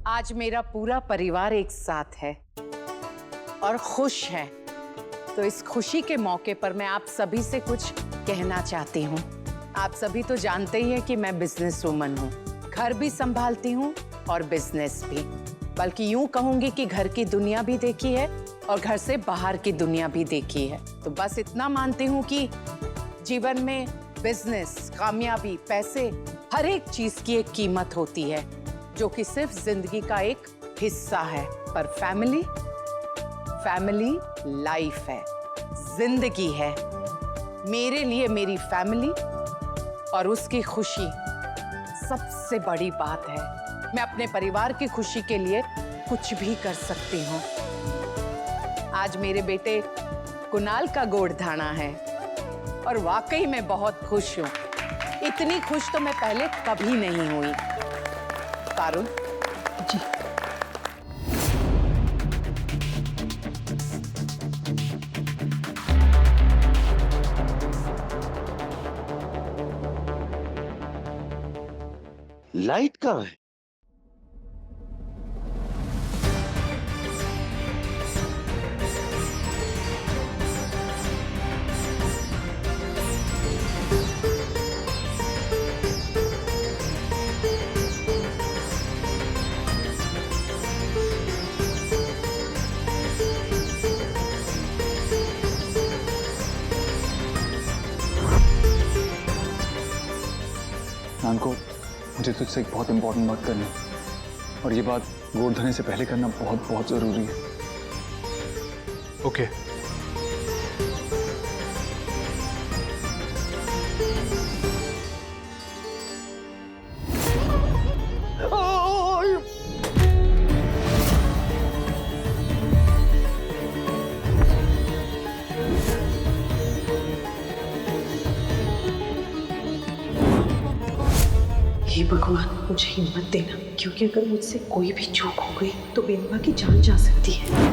आज मेरा पूरा परिवार एक साथ है और खुश है, तो इस खुशी के मौके पर मैं आप सभी से कुछ कहना चाहती हूँ। आप सभी तो जानते ही हैं कि मैं बिजनेस वुमन हूँ, घर भी संभालती हूँ और बिजनेस भी। बल्कि यूं कहूंगी कि घर की दुनिया भी देखी है और घर से बाहर की दुनिया भी देखी है। तो बस इतना मानती हूँ कि जीवन में बिजनेस, कामयाबी, पैसे, हर एक चीज की एक कीमत होती है जो कि सिर्फ जिंदगी का एक हिस्सा है। पर फैमिली लाइफ है, जिंदगी है। मेरे लिए मेरी फैमिली और उसकी खुशी सबसे बड़ी बात है। मैं अपने परिवार की खुशी के लिए कुछ भी कर सकती हूँ। आज मेरे बेटे कुणाल का गोड़धाना है और वाकई मैं बहुत खुश हूँ। इतनी खुश तो मैं पहले कभी नहीं हुई। पारुल जी। लाइट कहाँ है? नानको, मुझे तुझसे एक बहुत इंपॉर्टेंट बात करनी है और ये बात गोवर्धन से पहले करना बहुत बहुत जरूरी है। ओके। हे भगवान, मुझे हिम्मत देना, क्योंकि अगर मुझसे कोई भी चूक हो गई तो बेनुआ की जान जा सकती है।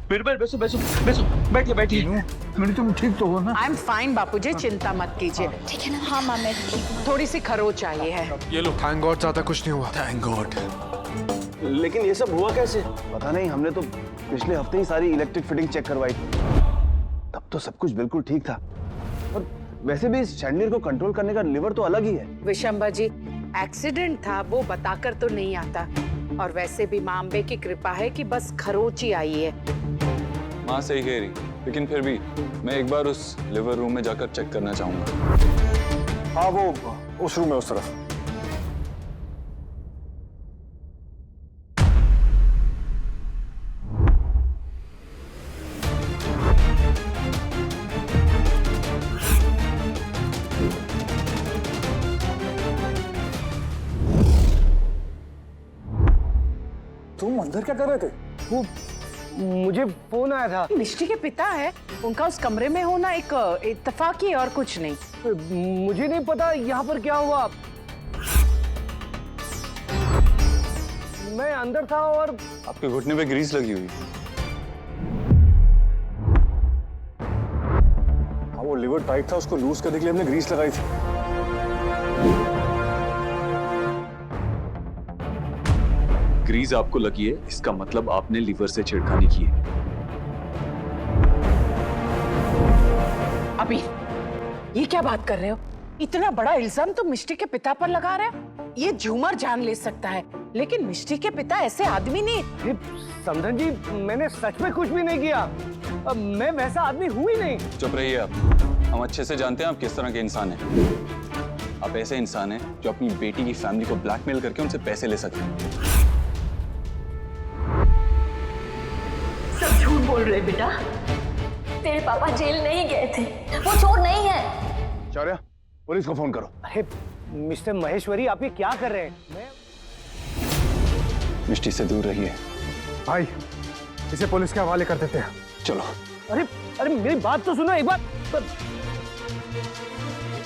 बैठो बैठो बैठो, बैठिए बैठिए। मैंने तुम ठीक तो हो ना? आई एम फाइन बापूजी, चिंता मत कीजिए। ठीक है ना? हाँ माँ, मैं ठीक हूँ। थोड़ी सी खरोच आई है। ये लो। थैंक गॉड ज्यादा कुछ नहीं हुआ। Thank God. लेकिन ये सब हुआ कैसे? पता नहीं, हमने तो पिछले हफ्ते ही सारी इलेक्ट्रिक फिटिंग चेक करवाई, तब तो सब कुछ बिल्कुल ठीक था। और वैसे भी इस शैंडलियर को कंट्रोल करने का लीवर तो अलग ही है। विशंबा जी, एक्सीडेंट था वो बताकर तो नहीं आता, और वैसे भी मां अम्बे की कृपा है कि बस खरोच ही आई है। माँ सही कह रही, लेकिन फिर भी मैं एक बार उस लिवर रूम में जाकर चेक करना चाहूंगा। हाँ, वो उस रूम में, उस तरफ। तुम अंदर क्या कर रहे थे? वो मुझे फोन आया था। मिष्टी के पिता है, उनका उस कमरे में होना एक इत्तेफाक ही और कुछ नहीं। मुझे नहीं पता यहाँ पर क्या हुआ। मैं अंदर था और आपके घुटने पे ग्रीस लगी हुई। हाँ, वो लिवर टाइट था, उसको लूज करने के लिए हमने ग्रीस लगाई थी। ग्रीस आपको लगी है, इसका मतलब आपने लीवर से छेड़खानी की है। अभी ये क्या बात कर रहे हो? इतना बड़ा इल्जाम तो मिष्टी के पिता पर लगा रहे हो? ये झूमर जान ले सकता है, लेकिन मिष्टी के पिता ऐसे आदमी नहीं। समधन जी, मैंने सच में कुछ भी नहीं किया। मैं वैसा आदमी हूँ ही नहीं। चुप रहिए आप, हम अच्छे से जानते हैं आप किस तरह के इंसान हैं। आप ऐसे इंसान हैं जो अपनी बेटी की फैमिली को ब्लैकमेल करके उनसे पैसे ले सकते हैं। सब झूठ बोल रहे बेटा। तेरे पापा जेल नहीं गए थे, वो चोर नहीं है। शौर्य, पुलिस को फोन करो। अरे मिस्टर महेश्वरी, आप ये क्या कर रहे हैं? मिष्टी से दूर रहिए। भाई, इसे पुलिस के हवाले कर देते हैं। चलो। अरे अरे मेरी बात तो सुनो एक बार।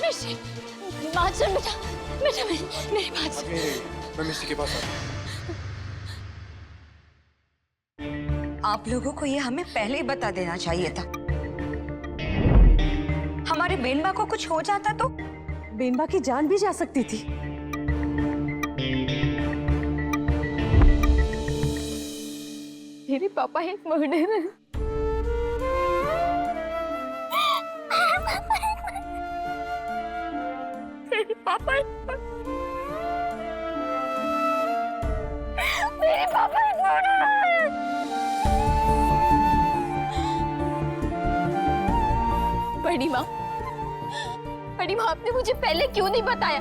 मिष्टी, बात सुन बेटा, बेटा मेरी बात सुन। मैं मिष्टी के पास आता हूं। आप लोगों को ये हमें पहले ही बता देना चाहिए था। हमारे बेनबा को कुछ हो जाता तो बेनबा की जान भी जा सकती थी। मेरे पापा एक मर्डरर है। मेरे पापा एक मर्डरर है। बड़ी माँ, आपने मुझे पहले क्यों नहीं बताया?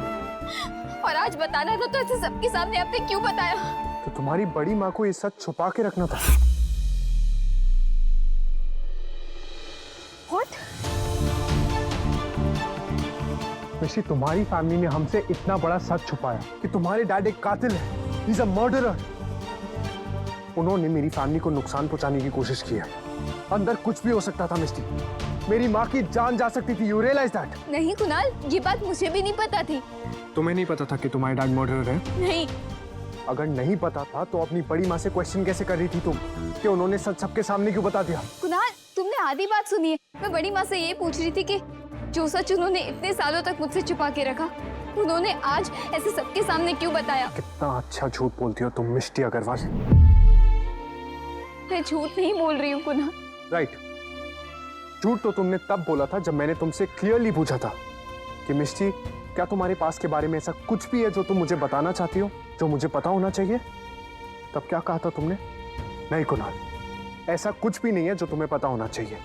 और आज बताना था तो ऐसे सबके सामने आपने क्यों बताया? तो तुम्हारी बड़ी माँ को ये सच छुपा के रखना था। What? मिष्टी, तुम्हारी फैमिली ने हमसे इतना बड़ा सच छुपाया कि तुम्हारे डैड एक कातिल है। He's a murderer। उन्होंने मेरी फैमिली को नुकसान पहुंचाने की कोशिश की है। अंदर कुछ भी हो सकता था मिष्टी। मेरी माँ की जान जा सकती थी। You realize that? नहीं कुणाल, ये बात मुझे भी नहीं पता थी। तुम्हें नहीं पता था कि तुम्हारे डैड मर्डरर है? नहीं। अगर नहीं पता था तो अपनी बड़ी माँ से क्वेश्चन कैसे कर रही थी तुम कि उन्होंने सच सबके सामने क्यों बता दिया? कुणाल, तुमने आधी बात सुनी है। मैं बड़ी माँ से ये पूछ रही थी कि जो सच उन्होंने इतने सालों तक मुझसे छुपा के रखा, उन्होंने आज ऐसे सबके सामने क्यों बताया? कितना अच्छा झूठ बोलती हो तुम मिष्टी अग्रवाल। मैं झूठ नहीं बोल रही हूँ कुणाल। राइट। झूठ तो तुमने तब बोला था जब मैंने तुमसे क्लियरली पूछा था कि मिष्टी, क्या तुम्हारे पास के बारे में ऐसा कुछ भी है जो तुम मुझे बताना चाहती हो, जो मुझे पता होना चाहिए? तब क्या कहा था तुमने? नहीं कुणाल, ऐसा कुछ भी नहीं है जो तुम्हें पता होना चाहिए।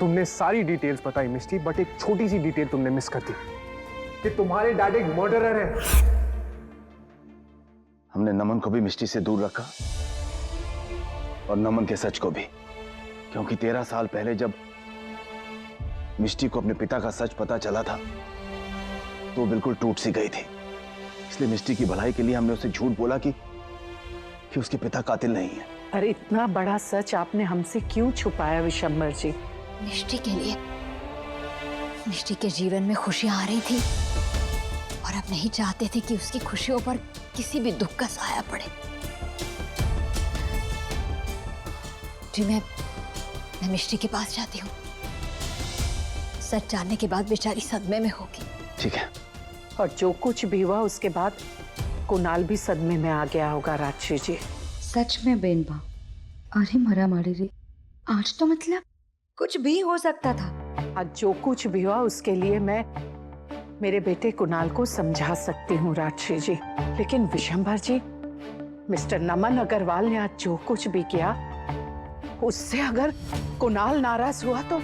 तुमने सारी डिटेल्स बताई मिष्टी, बट एक छोटी सी डिटेल तुमने मिस कर दी कि तुम्हारे डैड एक मर्डरर है। हमने नमन को भी मिष्टी से दूर रखा और नमन के सच को भी, क्योंकि 13 साल पहले जब मिष्टी को अपने पिता का सच पता चला था तो वो बिल्कुल टूट सी गई थी। इसलिए मिष्टी की भलाई के लिए हमने उसे झूठ बोला कि उसके पिता कातिल नहीं है। अरे इतना बड़ा सच आपने हमसे क्यों छुपाया विशंबर जी? मिष्टी के लिए। मिष्टी के जीवन में खुशियां आ रही थी और अब नहीं चाहते थे कि उसकी खुशियों पर किसी भी दुख का साया पड़े। जी मैं मिष्टी के पास जाती हूँ। सच जानने के बाद बेचारी सदमे में होगी। ठीक है। और जो कुछ भी हुआ उसके बाद कुणाल भी सदमे में आ गया होगा राजश्री जी। सच में बेनबा, अरे मरा मारी रे, आज तो मतलब कुछ भी हो सकता था। आज जो कुछ भी हुआ उसके लिए मैं मेरे बेटे कुणाल को समझा सकती हूँ राजश्री जी, लेकिन विशंबर जी, मिस्टर नमन अग्रवाल ने आज जो कुछ भी किया उससे अगर कुणाल नाराज हुआ तो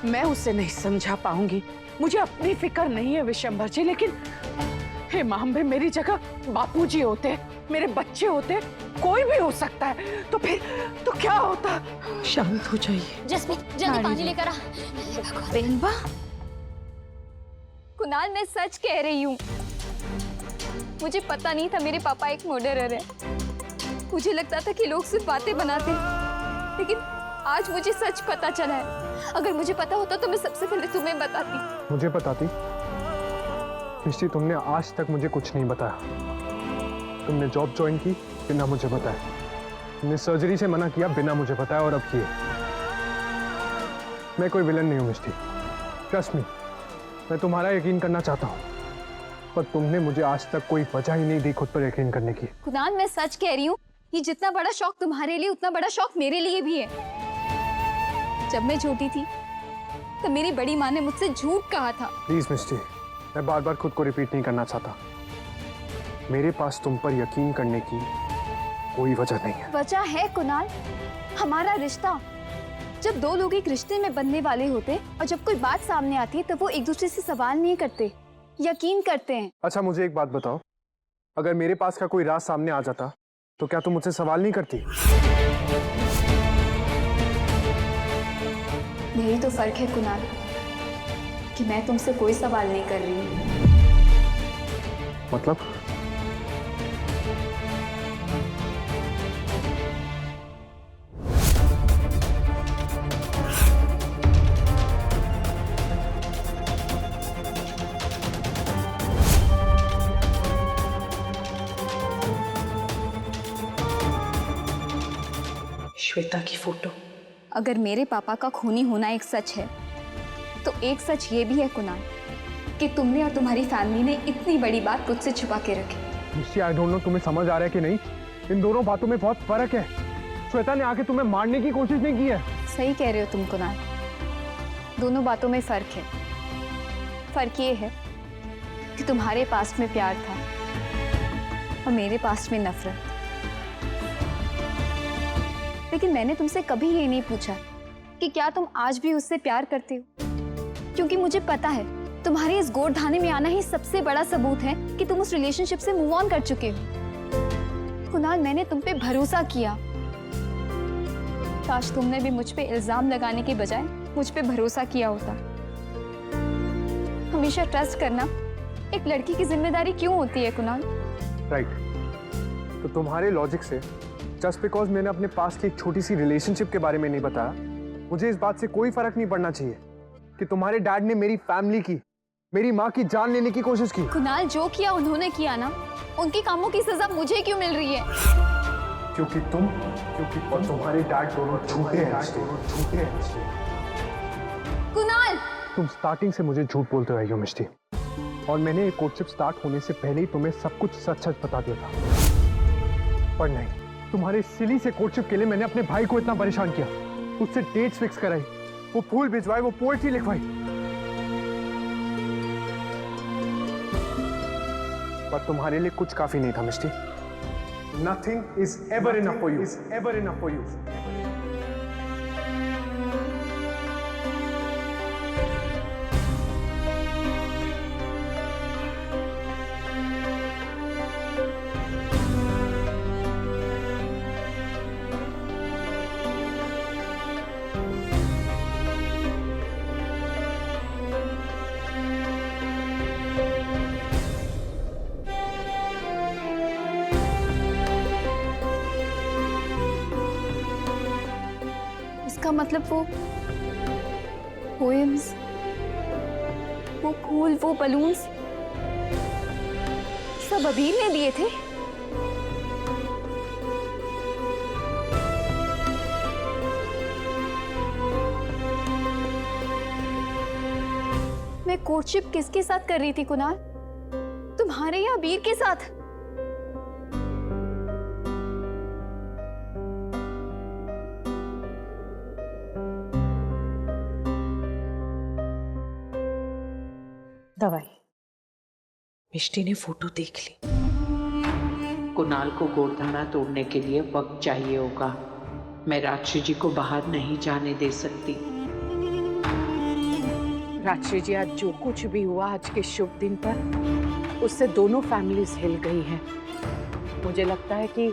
मैं उसे नहीं समझा पाऊंगी। मुझे अपनी फिक्र नहीं है विशंबर जी, लेकिन हे मामबे, मेरी जगह बापूजी होते, मेरे बच्चे होते, कोई भी हो सकता है, तो फिर तो क्या होता? शांत हो जाइए। जस्मीत, जल्दी पानी लेकर आ। बेनबा, कुणाल, मैं सच कह रही हूँ। मुझे पता नहीं था मेरे पापा एक मर्डरर है। मुझे लगता था कि लोग सिर्फ बातें बनाते हैं, लेकिन आज मुझे सच पता चला है। अगर मुझे पता होता तो मैं सबसे पहले तुम्हें बताती। मुझे बताती? मिष्टी, तुमने आज तक मुझे कुछ नहीं बताया। तुमने जॉब ज्वाइन की बिना मुझे बताए, तुमने सर्जरी से मना किया बिना मुझे बताया, और अब किए। मैं कोई विलन नहीं हूँ मिष्टी, ट्रस्ट मी। मैं तुम्हारा यकीन करना चाहता हूँ, पर तुमने मुझे आज तक कोई वजह ही नहीं दी खुद पर यकीन करने की। कुणाल, मैं सच कह रही हूँ, ये जितना बड़ा शौक तुम्हारे लिए उतना बड़ा शौक मेरे लिए भी है। जब मैं छोटी थी तो मेरी बड़ी माँ ने मुझसे झूठ कहा था। प्लीज मिष्टी, मैं बार बार खुद को रिपीट नहीं करना चाहता। मेरे पास तुम पर यकीन करने की कोई वजह नहीं है। वजह है कुणाल, हमारा रिश्ता। जब दो लोग एक रिश्ते में बनने वाले होते और जब कोई बात सामने आती है तब वो एक दूसरे से सवाल नहीं करते, यकीन करते हैं। अच्छा, मुझे एक बात बताओ, अगर मेरे पास का कोई राज सामने आ जाता तो क्या तुम मुझसे सवाल नहीं करती? यही तो फर्क है कुणाल, कि मैं तुमसे कोई सवाल नहीं कर रही हूँ। मतलब? श्वेता की फोटो। अगर मेरे पापा का खूनी होना एक सच है, तो एक सच ये भी है कुणाल, कि तुमने और तुम्हारी फैमिली ने इतनी बड़ी बात मुझसे छुपा के रखी। मिस्टी, आई डोंट नो तुम्हें समझ आ रहा है कि नहीं, इन दोनों बातों में बहुत फर्क है। श्वेता ने आके तुम्हें मारने की कोशिश नहीं की है। सही कह रहे हो तुम कुणाल, दोनों बातों में फर्क है। फर्क ये है कि तुम्हारे पास में प्यार था और मेरे पास में नफरत। लेकिन मैंने तुमसे कभी ये नहीं पूछा कि क्या तुम आज भी उससे प्यार करते हो, क्योंकि मुझे पता है तुम्हारे इस गोड़धाने में आना ही सबसे बड़ा सबूत है कि तुम उस रिलेशनशिप से मूव ऑन कर चुके हो। कुणाल, मैंने तुम पे भरोसा किया। काश तुमने भी मुझ पे इल्जाम लगाने के बजाय मुझ पे भरोसा किया होता। हमेशा ट्रस्ट करना एक लड़की की जिम्मेदारी क्यों होती है कुणाल? राइट। तो तुम्हारे लॉजिक से जस्ट बिकॉज मैंने अपने पास की एक छोटी सी रिलेशनशिप के बारे में नहीं बताया, मुझे इस बात से कोई फर्क नहीं पड़ना चाहिए कि तुम्हारे डैड ने मेरी फैमिली की, मेरी माँ की जान लेने की कोशिश की। कुणाल, जो किया उन्होंने किया ना, उनके कामों की सजा मुझे क्यों मिल रही है? क्योंकि और तुम्हारे डैड दोनों झूठे हैं। कुणाल, तुम स्टार्टिंग से मुझे झूठ बोलते रही हो मिष्टी, और मैंने ये कोर्टशिप स्टार्ट होने से पहले ही तुम्हें सब कुछ सच सच बता दिया था। पर नहीं, तुम्हारे सिली से कोर्टशिप के लिए मैंने अपने भाई को इतना परेशान किया, उससे डेट्स फिक्स कराई, वो फूल भिजवाए, वो पोएट्री लिखवाई, पर तुम्हारे लिए कुछ काफी नहीं था मिष्टी। Nothing is ever enough for you. इसका मतलब वो पोएम्स, वो फूल, वो बलून्स सब अबीर ने दिए थे? मैं कोर्टशिप किसके साथ कर रही थी कुणाल? तुम्हारे या अबीर के साथ? दवाई। मिष्टी ने फोटो देख ली। कुणाल को गोरधाना तोड़ने के लिए वक्त चाहिए होगा। मैं राजश्री जी को बाहर नहीं जाने दे सकती। राजश्री जी, आज जो कुछ भी हुआ आज के शुभ दिन पर, उससे दोनों फैमिलीज हिल गई हैं। मुझे लगता है कि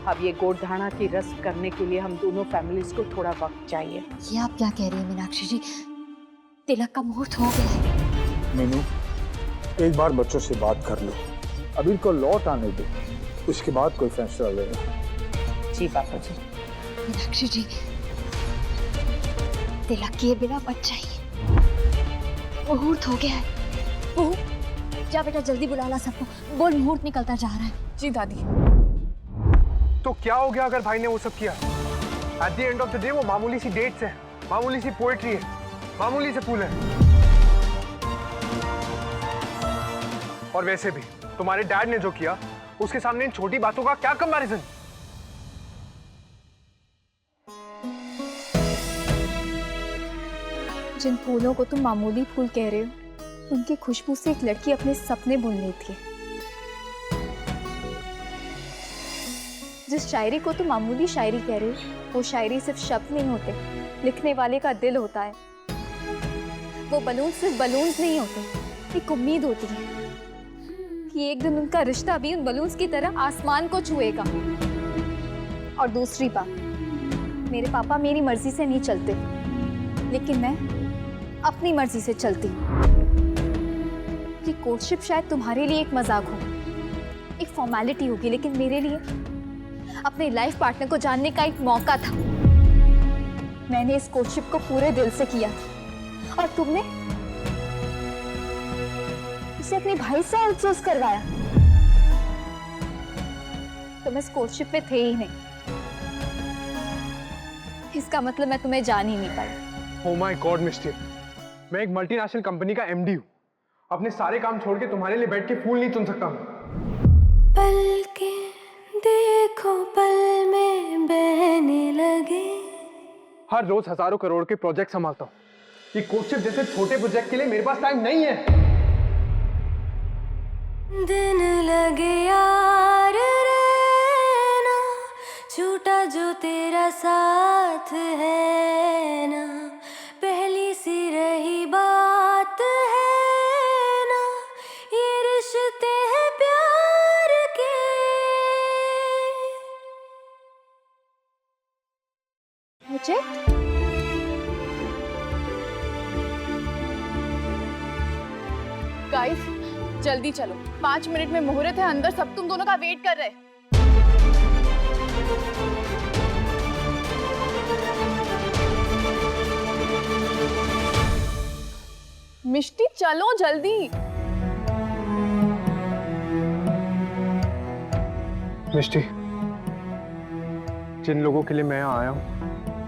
अब ये गोरधाना की रस्म करने के लिए हम दोनों फैमिलीज को थोड़ा वक्त चाहिए। ये आप क्या कह रही हैं मीनाक्षी जी? तिलक का मुहूर्त हो गया है। मीनू, एक बार बच्चों से बात कर लो, अबीर को लौट आने दो, उसके बाद कोई फैसला लेना। जी पापा जी। मीनाक्षी जी, तिलक किए बिना मत जाइए, मुहूर्त हो गया है। वो जा बेटा, जल्दी बुला ला सबको, बोल मुहूर्त निकलता जा रहा है। जी दादी। तो क्या हो गया अगर भाई ने वो सब किया? At the end of the day वो मामूली सी डेट्स है, मामूली सी पोएट्री है, मामूली से फूल है। और वैसे भी तुम्हारे डैड ने जो किया, उसके सामने इन छोटी बातों का क्या कंपैरिजन? जिन फूलों को तुम मामूली फूल कह रहे हो, उनकी खुशबू से एक लड़की अपने सपने बुन लेती है। जिस शायरी को तुम मामूली शायरी कह रहे हो, वो शायरी सिर्फ शब्द नहीं होते, लिखने वाले का दिल होता है। वो बलून सिर्फ बलून्स नहीं होते, एक उम्मीद होती है कि एक दिन उनका रिश्ता भी उन बलून्स की तरह आसमान को छुएगा। और दूसरी बात, मेरे पापा मेरी मर्जी से नहीं चलते, लेकिन मैं अपनी मर्जी से चलती हूँ। ये कोर्टशिप शायद तुम्हारे लिए एक मजाक हो, एक फॉर्मेलिटी होगी, लेकिन मेरे लिए अपने लाइफ पार्टनर को जानने का एक मौका था। मैंने इस कोर्टशिप को पूरे दिल से किया और तुमने इसे अपने भाई से आउटसोर्स करवाया। तुम इस कोर्टशिप में थे ही नहीं, इसका मतलब मैं तुम्हें जान ही नहीं पाई। ओह माय गॉड मिस्टी, मैं एक मल्टीनेशनल कंपनी का एमडी हूँ। अपने सारे काम छोड़ के तुम्हारे लिए बैठ के फूल नहीं चुन सकता मैं। पल के देखो पल में बहने लगे। हर रोज हजारों करोड़ के प्रोजेक्ट संभालता हूँ। ये कोर्टशिप जैसे छोटे प्रोजेक्ट के लिए मेरे पास टाइम नहीं है। दिन लगे यार रहना, छूटा जो तेरा साथ है ना, पहली सी रही बात है ना, ये रिश्ते हैं प्यार के। मुझे गाइस जल्दी चलो, 5 मिनट में मुहूर्त है, अंदर सब तुम दोनों का वेट कर रहे हैं। मिष्टी चलो जल्दी। मिष्टी, जिन लोगों के लिए मैं यहाँ आया हूँ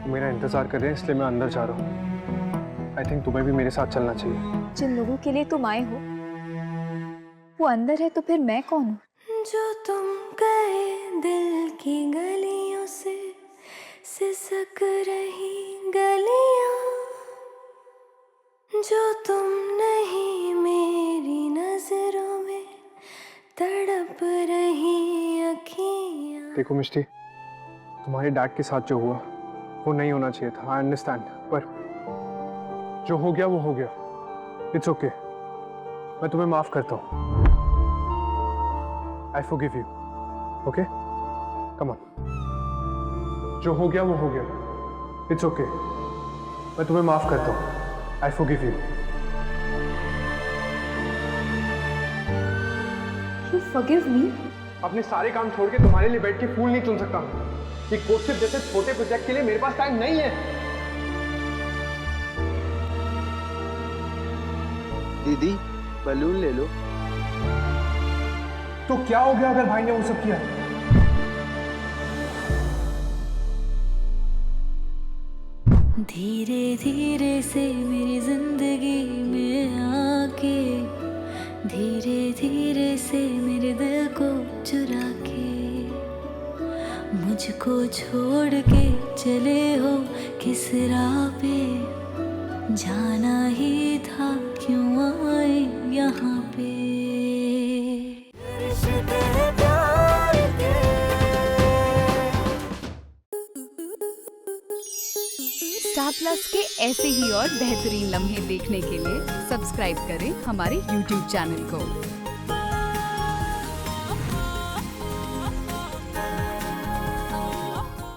वो मेरा इंतजार कर रहे हैं, इसलिए मैं अंदर जा रहा हूँ। आई थिंक तुम्हें भी मेरे साथ चलना चाहिए। जिन लोगों के लिए तुम आए हो वो अंदर है, तो फिर मैं कौन हूँ? जो तुम कहे दिल की गलियों से सिसक रही गलियां, जो तुम नहीं मेरी नजरों में तड़प रही अखियां। देखो मिष्टी, तुम्हारे डैड के साथ जो हुआ वो नहीं होना चाहिए था। आई अंडरस्टैंड, पर जो हो गया वो हो गया। इट्स ओके, मैं तुम्हें माफ करता हूँ। I forgive you, okay? Come on, जो हो गया वो हो गया। इट्स ओके, मैं तुम्हें माफ करता हूँ। I forgive you. You forgive me? अपने सारे काम छोड़ के तुम्हारे लिए बैठ के फूल नहीं चुन सकता मैं। ये कोर्टशिप जैसे छोटे प्रोजेक्ट के लिए मेरे पास टाइम नहीं है। दीदी बलून ले लो। तो क्या हो गया अगर भाई ने वो सब किया? धीरे धीरे से मेरी जिंदगी में आके, धीरे धीरे से मेरे दिल को चुरा के, मुझको छोड़ के चले हो किस राह पे, जाना ही था क्यों आए यहाँ पे। स्टार प्लस के ऐसे ही और बेहतरीन लम्हे देखने के लिए सब्सक्राइब करें हमारे YouTube चैनल को।